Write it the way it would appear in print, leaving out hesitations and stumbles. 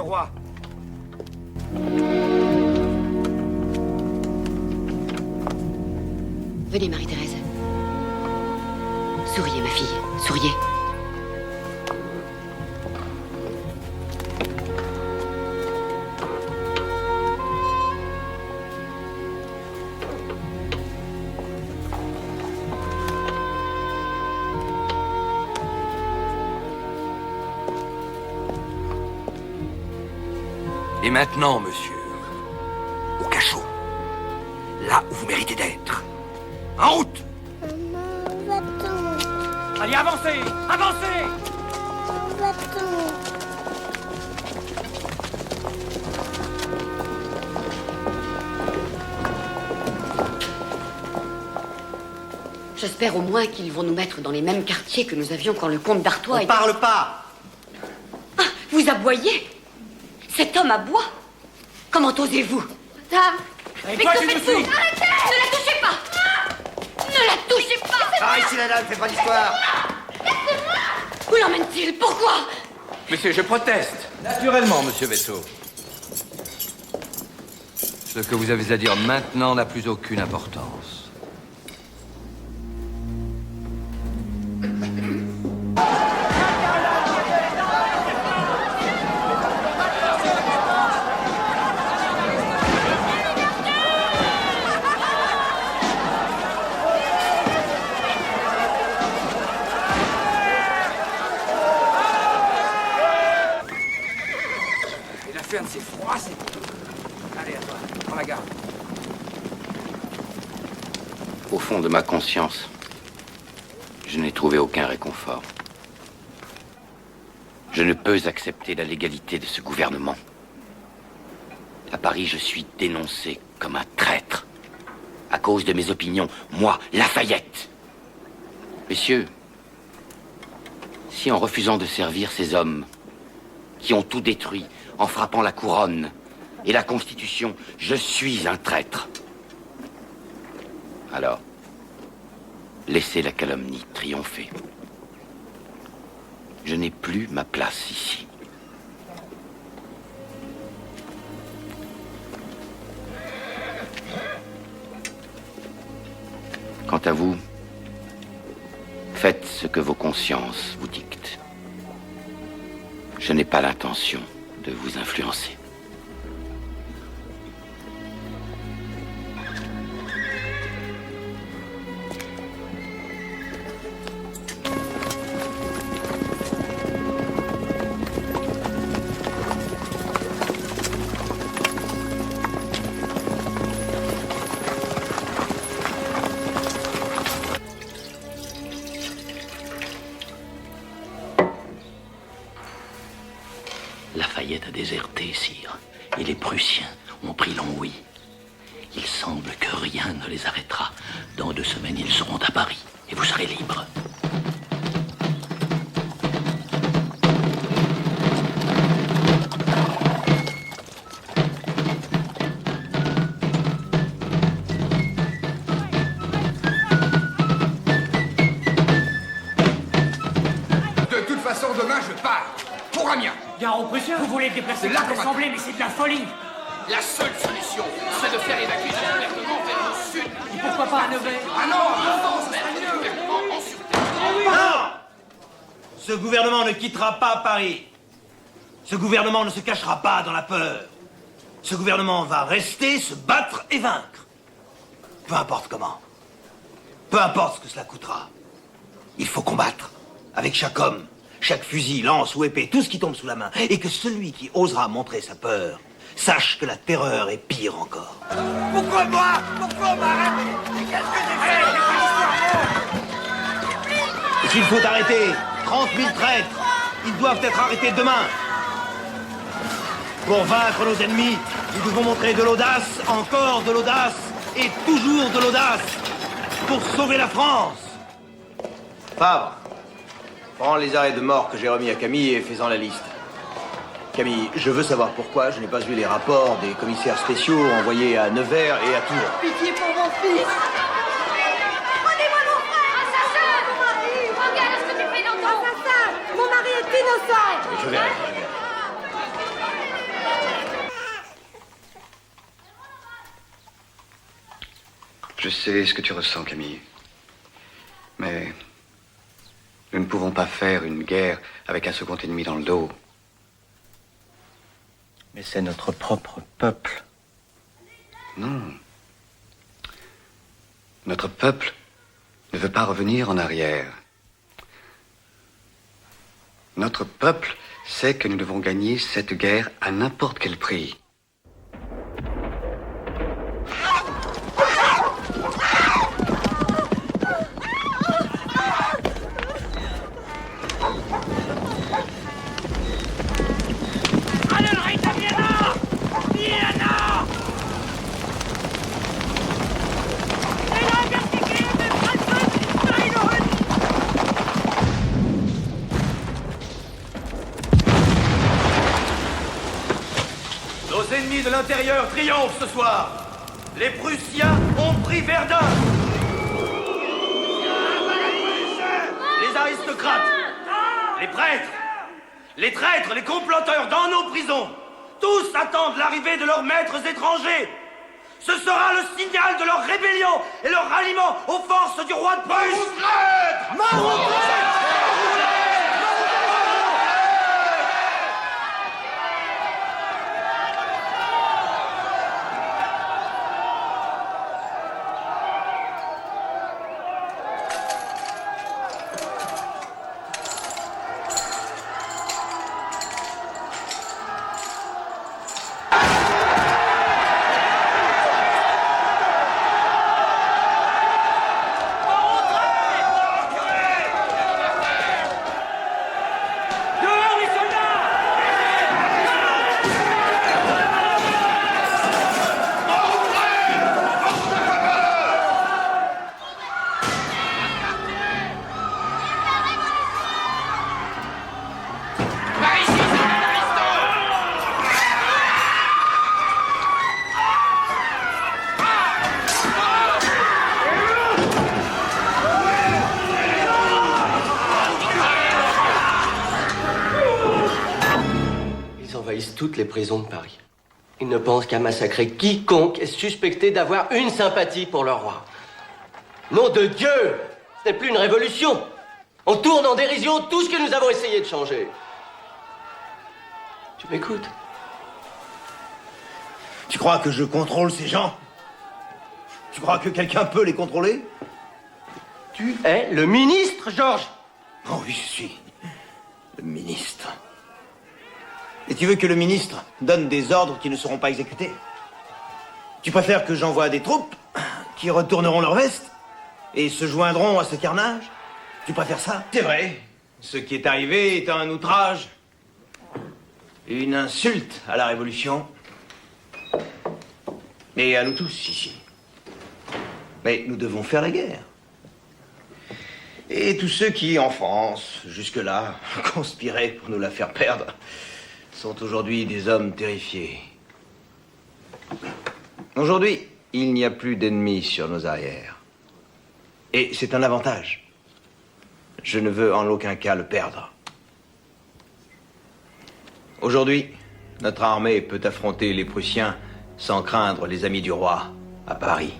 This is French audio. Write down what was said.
roi. Venez, Marie-Thérèse. Souriez, ma fille, souriez. Et maintenant, monsieur, au cachot, là où vous méritez d'être. En route! Maman, va-t'en. Allez, avancez! Avancez! Va-t'en. J'espère au moins qu'ils vont nous mettre dans les mêmes quartiers que nous avions quand le comte d'Artois... On parle pas! Ah, vous aboyez? Cet homme aboie? Comment osez-vous? Dame. Et Mais toi, que tu me faites-vous? suis! Arrêtez! Ne la touchez pas! Ne la touchez pas! Ah, ici la dame, fais pas d'histoire! Où l'emmène-t-il? Pourquoi? Monsieur, je proteste. Naturellement, monsieur Veto. Ce que vous avez à dire maintenant n'a plus aucune importance. Et la ferme, c'est froid, c'est... Allez, à toi, prends la garde. Au fond de ma conscience, je n'ai trouvé aucun réconfort. Je ne peux accepter la légalité de ce gouvernement. À Paris, je suis dénoncé comme un traître. À cause de mes opinions, moi, Lafayette. Messieurs, si en refusant de servir ces hommes qui ont tout détruit, en frappant la couronne et la Constitution, je suis un traître, alors, laissez la calomnie triompher. Je n'ai plus ma place ici. Quant à vous, faites ce que vos consciences vous dictent. Je n'ai pas l'intention de vous influencer. Lafayette a déserté, sire, et les Prussiens ont pris Longwy. Il semble que rien ne les arrêtera. Dans 2 semaines, ils seront à Paris, et vous serez libres. De toute façon, demain, je pars. Pour Amiens. Bien aux Prussiens, vous voulez déplacer Là, l'Assemblée, mais c'est de la folie. La seule solution, c'est de faire évacuer ce gouvernement vers le sud. Et pourquoi pas à Nevers? Ah non, avant de mettre le gouvernement en sûreté. Non! Ce gouvernement ne quittera pas Paris. Ce gouvernement ne se cachera pas dans la peur. Ce gouvernement va rester, se battre et vaincre. Peu importe comment. Peu importe ce que cela coûtera. Il faut combattre. Avec chaque homme, chaque fusil, lance ou épée, tout ce qui tombe sous la main. Et que celui qui osera montrer sa peur sache que la terreur est pire encore. Pourquoi moi? Pourquoi on m'a arrêté? Qu'est-ce que j'ai fait? S'il faut arrêter 30 000 traîtres, ils doivent être arrêtés demain. Pour vaincre nos ennemis, nous devons montrer de l'audace, encore de l'audace, et toujours de l'audace, pour sauver la France. Fabre, prends les arrêts de mort que j'ai remis à Camille et fais-en la liste. Camille, je veux savoir pourquoi je n'ai pas eu les rapports des commissaires spéciaux envoyés à Nevers et à Tours. Pitié pour mon fils. Prenez-moi mon frère, assassin! Mon mari! Regarde ce que tu fais dans ton... Assassin! Mon mari est innocent! Je verrai. Je sais ce que tu ressens, Camille. Mais nous ne pouvons pas faire une guerre avec un second ennemi dans le dos. Mais c'est notre propre peuple. Non. Notre peuple ne veut pas revenir en arrière. Notre peuple sait que nous devons gagner cette guerre à n'importe quel prix. Nos ennemis de l'intérieur triomphent ce soir. Les Prussiens ont pris Verdun. Les aristocrates, les prêtres, les traîtres, les comploteurs dans nos prisons, tous attendent l'arrivée de leurs maîtres étrangers. Ce sera le signal de leur rébellion et leur ralliement aux forces du roi de Prusse. Mort aux traîtres ! Toutes les prisons de Paris. Ils ne pensent qu'à massacrer quiconque est suspecté d'avoir une sympathie pour leur roi. Nom de Dieu! Ce n'est plus une révolution. On tourne en dérision tout ce que nous avons essayé de changer. Tu m'écoutes? Tu crois que je contrôle ces gens? Tu crois que quelqu'un peut les contrôler? Tu es le ministre, Georges! Oh oui, je suis le ministre. Et tu veux que le ministre donne des ordres qui ne seront pas exécutés? Tu préfères que j'envoie des troupes qui retourneront leur veste et se joindront à ce carnage? Tu préfères ça? C'est vrai. Ce qui est arrivé est un outrage, une insulte à la Révolution et à nous tous ici. Mais nous devons faire la guerre. Et tous ceux qui, en France, jusque-là, conspiraient pour nous la faire perdre, sont aujourd'hui des hommes terrifiés. Aujourd'hui, il n'y a plus d'ennemis sur nos arrières. Et c'est un avantage. Je ne veux en aucun cas le perdre. Aujourd'hui, notre armée peut affronter les Prussiens sans craindre les amis du roi à Paris.